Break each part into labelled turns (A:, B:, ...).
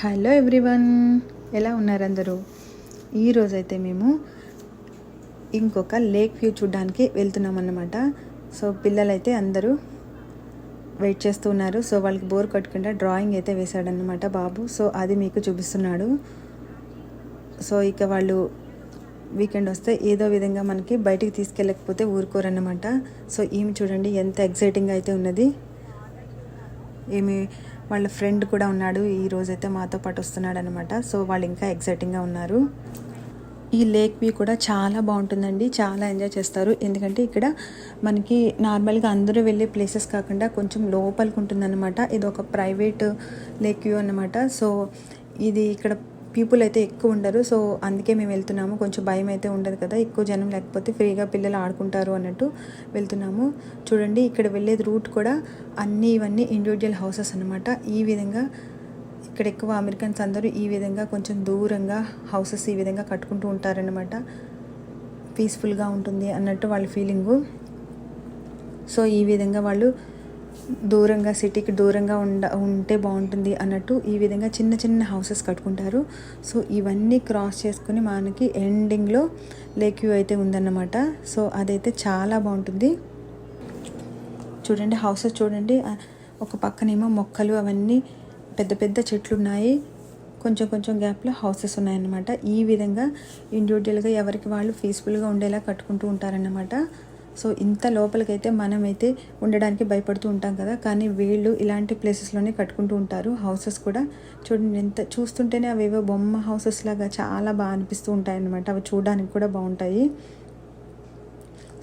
A: Hello everyone, ఎలా ఉన్నారు అందరూ? ఈరోజైతే మేము ఇంకొక లేక్ వ్యూ చూడడానికి వెళ్తున్నాం అన్నమాట. సో పిల్లలైతే అందరూ వెయిట్ చేస్తూ ఉన్నారు. సో వాళ్ళకి బోర్ కొట్టకుండా డ్రాయింగ్ అయితే వేశాడనమాట బాబు. సో అది మీకు చూపిస్తున్నాడు. సో ఇక వాళ్ళు వీకెండ్ వస్తే ఏదో విధంగా మనకి బయటికి తీసుకెళ్ళకపోతే ఊరుకోరన్నమాట. సో ఈమె చూడండి ఎంత ఎక్సైటింగ్ అయితే ఉన్నది. ఏమి వాళ్ళ ఫ్రెండ్ కూడా ఉన్నాడు, ఈ రోజైతే మాతో పాటు వస్తున్నాడు అనమాట. సో వాళ్ళు ఇంకా ఎక్సైటింగ్గా ఉన్నారు. ఈ లేక్ వ్యూ కూడా చాలా బాగుంటుందండి, చాలా ఎంజాయ్ చేస్తారు. ఎందుకంటే ఇక్కడ మనకి నార్మల్గా అందరూ వెళ్ళే ప్లేసెస్ కాకుండా కొంచెం లోపలికి ఉంటుందన్నమాట. ఇది ఒక ప్రైవేట్ లేక్ వ్యూ అన్నమాట. సో ఇది ఇక్కడ పీపుల్ అయితే ఎక్కువ ఉండరు. సో అందుకే మేము వెళ్తున్నాము. కొంచెం భయం అయితే ఉండదు కదా, ఎక్కువ జనం లేకపోతే ఫ్రీగా పిల్లలు ఆడుకుంటారు అన్నట్టు వెళ్తున్నాము. చూడండి ఇక్కడ వెళ్ళేది రూట్ కూడా ఇవన్నీ ఇండివిజువల్ హౌసెస్ అనమాట. ఈ విధంగా ఇక్కడ ఎక్కువ అమెరికన్స్ అందరూ ఈ విధంగా కొంచెం దూరంగా హౌసెస్ ఈ విధంగా కట్టుకుంటూ ఉంటారనమాట. పీస్ఫుల్గా ఉంటుంది అన్నట్టు వాళ్ళ ఫీలింగు. సో ఈ విధంగా వాళ్ళు దూరంగా సిటీకి దూరంగా ఉంటే బాగుంటుంది అన్నట్టు ఈ విధంగా చిన్న చిన్న హౌసెస్ కట్టుకుంటారు. సో ఇవన్నీ క్రాస్ చేసుకుని మనకి ఎండింగ్లో లేక్ వ్యూ అయితే ఉందన్నమాట. సో అదైతే చాలా బాగుంటుంది. చూడండి హౌసెస్ చూడండి, ఒక పక్కనేమో మొక్కలు అవన్నీ పెద్ద పెద్ద చెట్లు ఉన్నాయి, కొంచెం కొంచెం గ్యాప్లో హౌసెస్ ఉన్నాయన్నమాట. ఈ విధంగా ఇండివిజువల్గా ఎవరికి వాళ్ళు పీస్ఫుల్గా ఉండేలా కట్టుకుంటూ ఉంటారన్నమాట. సో ఇంత లోపలికైతే మనమైతే ఉండడానికి భయపడుతూ ఉంటాం కదా, కానీ వీళ్ళు ఇలాంటి ప్లేసెస్లోనే కట్టుకుంటూ ఉంటారు హౌసెస్ కూడా. చూడండి ఎంత చూస్తుంటేనే అవేవో బొమ్మ హౌసెస్ లాగా చాలా బాగా అనిపిస్తూ ఉంటాయి అన్నమాట. అవి చూడడానికి కూడా బాగుంటాయి.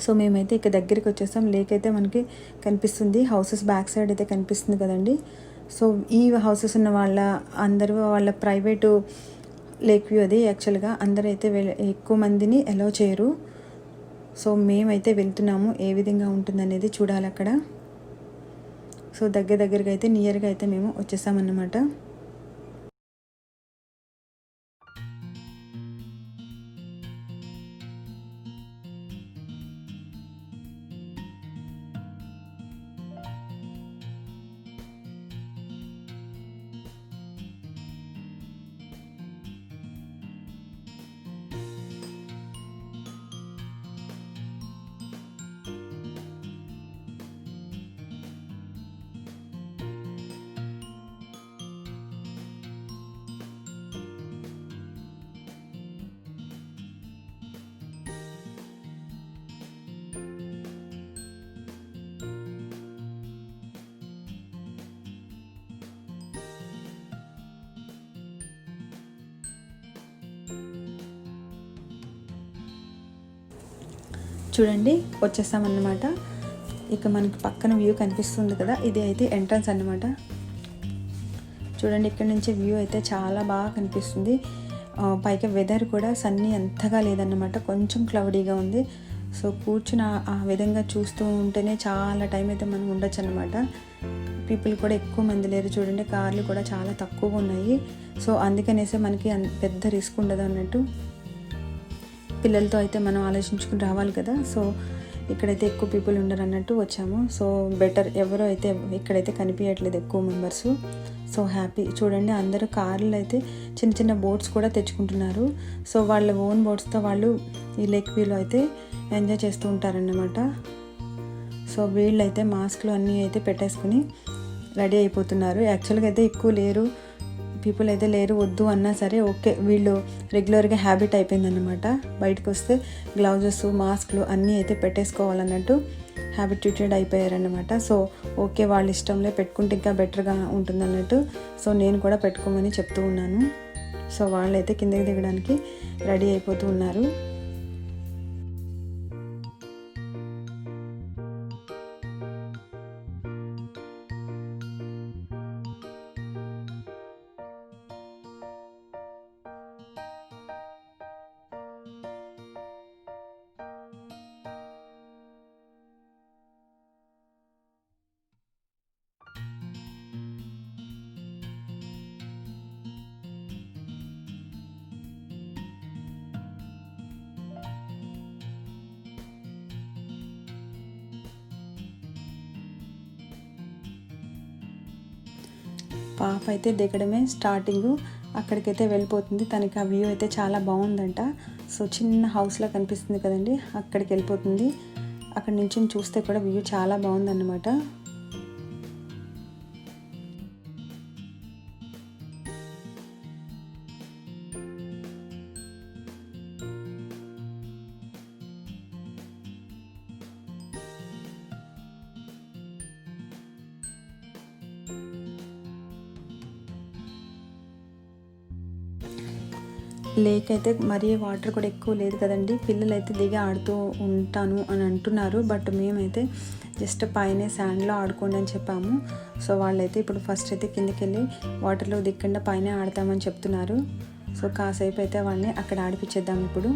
A: సో మేమైతే ఇక దగ్గరికి వచ్చేసాం. లేక్ అయితే మనకి కనిపిస్తుంది, హౌసెస్ బ్యాక్ సైడ్ అయితే కనిపిస్తుంది కదండి. సో ఈ హౌసెస్ ఉన్న వాళ్ళ ప్రైవేటు లేక్ వ్యూ అది. యాక్చువల్గా అందరూ అయితే ఎక్కువ మందిని అలౌ చేయరు. సో మేమైతే వెళ్తున్నాము, ఏ విధంగా ఉంటుందనేది చూడాలి అక్కడ. సో దగ్గరగా అయితే నియర్గా అయితే మేము వచ్చేసామన్నమాట. చూడండి వచ్చేసామన్నమాట. ఇక మనకి పక్కన వ్యూ కనిపిస్తుంది కదా, ఇది అయితే ఎంట్రన్స్ అన్నమాట. చూడండి ఇక్కడ నుంచి వ్యూ అయితే చాలా బాగా కనిపిస్తుంది. పైగా వెదర్ కూడా సన్నీ అంతగా లేదన్నమాట, కొంచెం క్లౌడీగా ఉంది. సో కూర్చుని ఆ విధంగా చూస్తూ ఉంటేనే చాలా టైం అయితే మనం ఉండొచ్చు అనమాట. పీపుల్ కూడా ఎక్కువ మంది లేరు. చూడండి కార్లు కూడా చాలా తక్కువగా ఉన్నాయి. సో అందుకనేసే మనకి పెద్ద రిస్క్ ఉండదు అన్నట్టు. పిల్లలతో అయితే మనం ఆలోచించుకుని రావాలి కదా. సో ఇక్కడైతే ఎక్కువ పీపుల్ ఉండరు అన్నట్టు వచ్చాము. సో బెటర్, ఎవరో అయితే ఇక్కడైతే కనిపించట్లేదు ఎక్కువ మెంబర్స్. So happy. చూడండి అందరూ కార్లు అయితే చిన్న చిన్న బోట్స్ కూడా తెచ్చుకుంటున్నారు. సో వాళ్ళ ఓన్ బోట్స్తో వాళ్ళు ఈ లేక్ వ్యూలో అయితే ఎంజాయ్ చేస్తూ ఉంటారన్నమాట. సో వీళ్ళైతే మాస్క్లు అన్నీ అయితే పెట్టేసుకుని రెడీ అయిపోతున్నారు. యాక్చువల్గా అయితే ఎక్కువ లేరు, పీపుల్ అయితే లేరు. వద్దు అన్నా సరే ఓకే, వీళ్ళు రెగ్యులర్గా హ్యాబిట్ అయిపోయిందన్నమాట. బయటకు వస్తే గ్లౌజెస్ మాస్క్లు అన్నీ అయితే పెట్టేసుకోవాలన్నట్టు హ్యాబిట్యూటెడ్ అయిపోయారన్నమాట. సో ఓకే వాళ్ళ ఇష్టంలో పెట్టుకుంటే ఇంకా బెటర్గా ఉంటుందన్నట్టు. సో నేను కూడా పెట్టుకోమని చెప్తూ ఉన్నాను. సో వాళ్ళైతే కిందకి దిగడానికి రెడీ అయిపోతూ ఉన్నారు. పాప అయితే దిగడమే స్టార్టింగు, అక్కడికైతే వెళ్ళిపోతుంది. తనకి ఆ వ్యూ అయితే చాలా బాగుందంట. సో చిన్న హౌస్లా కనిపిస్తుంది కదండి, అక్కడికి వెళ్ళిపోతుంది. అక్కడి నుంచి చూస్తే కూడా వ్యూ చాలా బాగుందన్నమాట. లేక్ అయితే మరీ వాటర్ కూడా ఎక్కువ లేదు కదండి. పిల్లలు అయితే దిగి ఆడుతూ ఉంటాను అని అంటున్నారు. బట్ మేమైతే జస్ట్ పైనే శాండ్లో ఆడుకోండి అని చెప్పాము. సో వాళ్ళైతే ఇప్పుడు ఫస్ట్ అయితే కిందకి వెళ్ళి వాటర్లో దిక్కుండా పైన ఆడతామని చెప్తున్నారు. సో కాసేపు అయితే వాళ్ళని అక్కడ ఆడిపించేద్దాం ఇప్పుడు.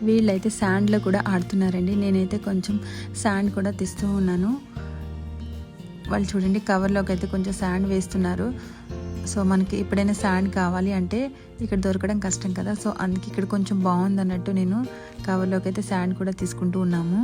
A: వీళ్ళైతే శాండ్లో కూడా ఆడుతున్నారండి. నేనైతే కొంచెం శాండ్ కూడా తీస్తూ ఉన్నాను. వాళ్ళు చూడండి కవర్లోకి అయితే కొంచెం శాండ్ వేస్తున్నారు. సో మనకి ఎప్పుడైనా శాండ్ కావాలి అంటే ఇక్కడ దొరకడం కష్టం కదా. సో అందుకే ఇక్కడ కొంచెం బాగుందన్నట్టు నేను కవర్లోకి అయితే శాండ్ కూడా తీసుకుంటూ ఉన్నాము.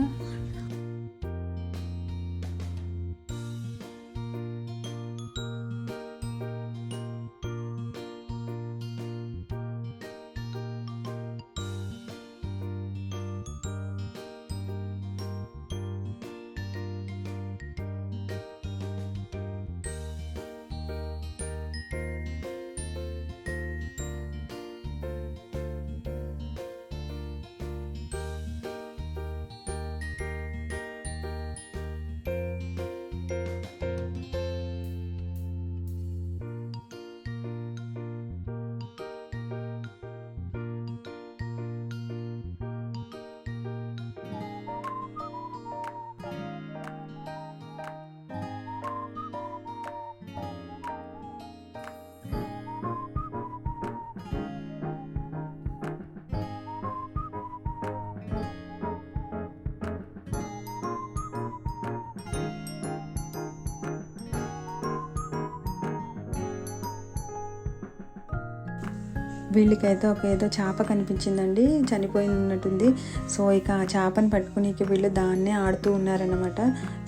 A: వీళ్ళకైతే ఒక ఏదో చేప కనిపించిందండి, చనిపోయినట్టుంది. సో ఇక ఆ చేపని పట్టుకుని ఇక వీళ్ళు దాన్నే ఆడుతూ ఉన్నారన్నమాట.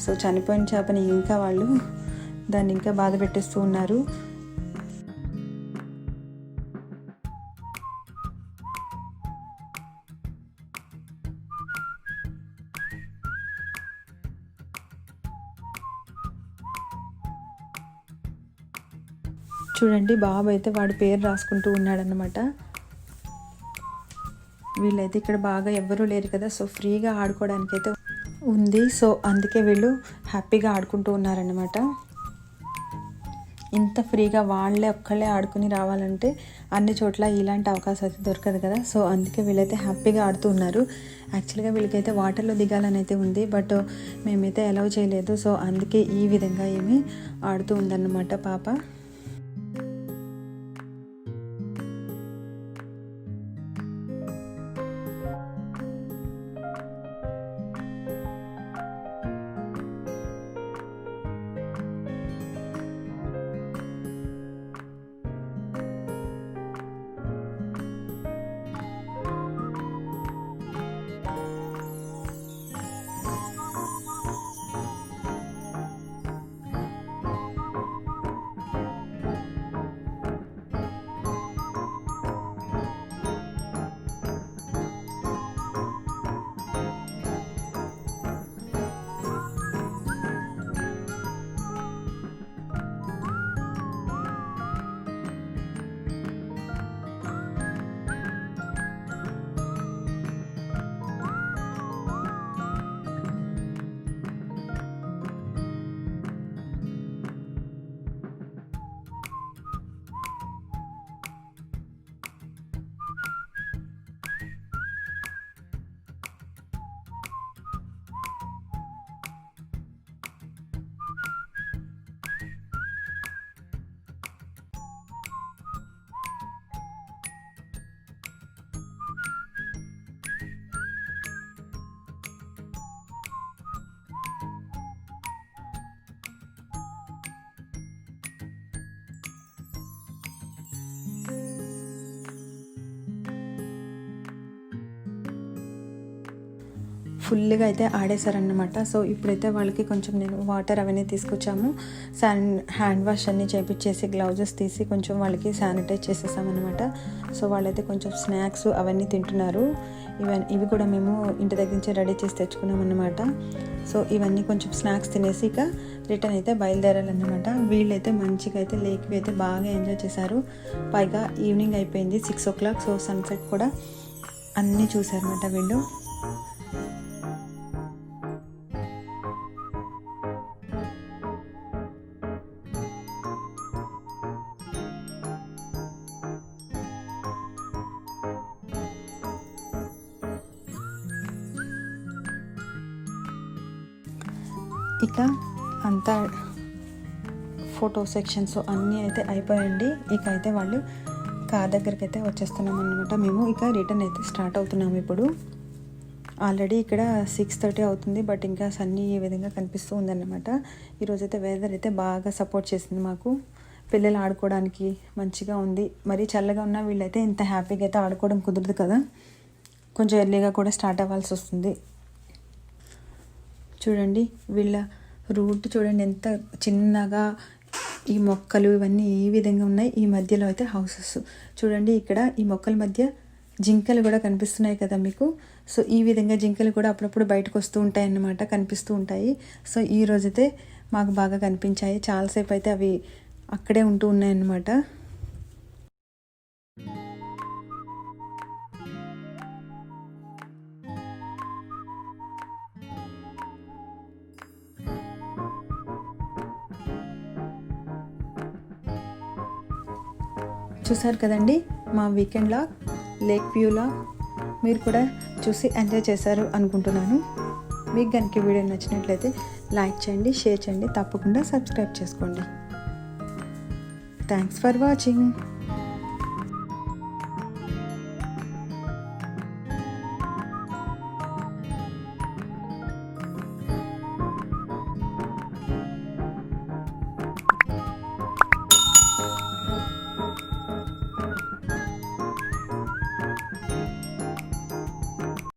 A: సో చనిపోయిన చేపని ఇంకా వాళ్ళు దాన్ని ఇంకా బాధ పెట్టేస్తూ ఉన్నారు. చూడండి బాబు అయితే వాడి పేరు రాసుకుంటూ ఉన్నాడనమాట. వీళ్ళైతే ఇక్కడ బాగా ఎవ్వరూ లేరు కదా, సో ఫ్రీగా ఆడుకోవడానికి అయితే ఉంది. సో అందుకే వీళ్ళు హ్యాపీగా ఆడుకుంటూ ఉన్నారన్నమాట. ఇంత ఫ్రీగా వాళ్ళే ఒక్కళ్ళే ఆడుకుని రావాలంటే అన్ని చోట్ల ఇలాంటి అవకాశం అయితే దొరకదు కదా. సో అందుకే వీళ్ళైతే హ్యాపీగా ఆడుతూ ఉన్నారు. యాక్చువల్గా వీళ్ళకైతే వాటర్లో దిగాలని అయితే ఉంది, బట్ మేమైతే అలౌ చేయలేదు. సో అందుకే ఈ విధంగా ఏమి ఆడుతూ ఉందన్నమాట పాప. ఫుల్గా అయితే ఆడేశారన్నమాట. సో ఇప్పుడైతే వాళ్ళకి కొంచెం నేను వాటర్ అవన్నీ తీసుకొచ్చాము, హ్యాండ్ వాష్ అన్నీ చేయించేసి గ్లౌజెస్ తీసి కొంచెం వాళ్ళకి శానిటైజ్ చేసేసామన్నమాట. సో వాళ్ళైతే కొంచెం స్నాక్స్ అవన్నీ తింటున్నారు. ఇవి కూడా మేము ఇంటి దగ్గర నుంచి రెడీ చేసి తెచ్చుకున్నాం అన్నమాట. సో ఇవన్నీ కొంచెం స్నాక్స్ తినేసి ఇక రిటర్న్ అయితే బయలుదేరాలన్నమాట. వీళ్ళైతే మంచిగా అయితే లేక్ వ్యూ అయితే బాగా ఎంజాయ్ చేశారు. పైగా ఈవినింగ్ అయిపోయింది 6 o'clock. సో సన్సెట్ కూడా అన్నీ చూసారన్నమాట వీళ్ళు. ఇక అంతా ఫోటో సెక్షన్స్ అన్నీ అయితే అయిపోయండి. ఇక అయితే వాళ్ళు కార్ దగ్గరికి అయితే వచ్చేస్తున్నాం అన్నమాట. మేము ఇక రిటర్న్ అయితే స్టార్ట్ అవుతున్నాము. ఇప్పుడు ఆల్రెడీ ఇక్కడ 6:30 అవుతుంది, బట్ ఇంకా సన్నీ ఈ విధంగా కనిపిస్తూ ఉందన్నమాట. ఈరోజైతే వెదర్ అయితే బాగా సపోర్ట్ చేసింది మాకు, పిల్లలు ఆడుకోవడానికి మంచిగా ఉంది. మరీ చల్లగా ఉన్న వీళ్ళైతే ఇంత హ్యాపీగా అయితే ఆడుకోవడం కుదరదు కదా, కొంచెం ఎర్లీగా కూడా స్టార్ట్ అవ్వాల్సి వస్తుంది. చూడండి వీళ్ళ రూట్ చూడండి ఎంత చిన్నగా, ఈ మొక్కలు ఇవన్నీ ఈ విధంగా ఉన్నాయి. ఈ మధ్యలో అయితే హౌసెస్ చూడండి. ఇక్కడ ఈ మొక్కల మధ్య జింకలు కూడా కనిపిస్తున్నాయి కదా మీకు. సో ఈ విధంగా జింకలు కూడా అప్పుడప్పుడు బయటకు వస్తూ ఉంటాయి అన్నమాట, కనిపిస్తూ ఉంటాయి. సో ఈ రోజైతే మాకు బాగా కనిపించాయి. చాలాసేపు అయితే అవి అక్కడే ఉంటూ ఉన్నాయన్నమాట. చూసారు కదండి మా వీకెండ్లా లేక్ వ్యూలా. మీరు కూడా చూసి ఎంజాయ్ చేశారు అనుకుంటున్నాను. మీకు కనుక వీడియో నచ్చినట్లయితే లైక్ చేయండి, షేర్ చేయండి, తప్పకుండా సబ్స్క్రైబ్ చేసుకోండి. Thanks for watching.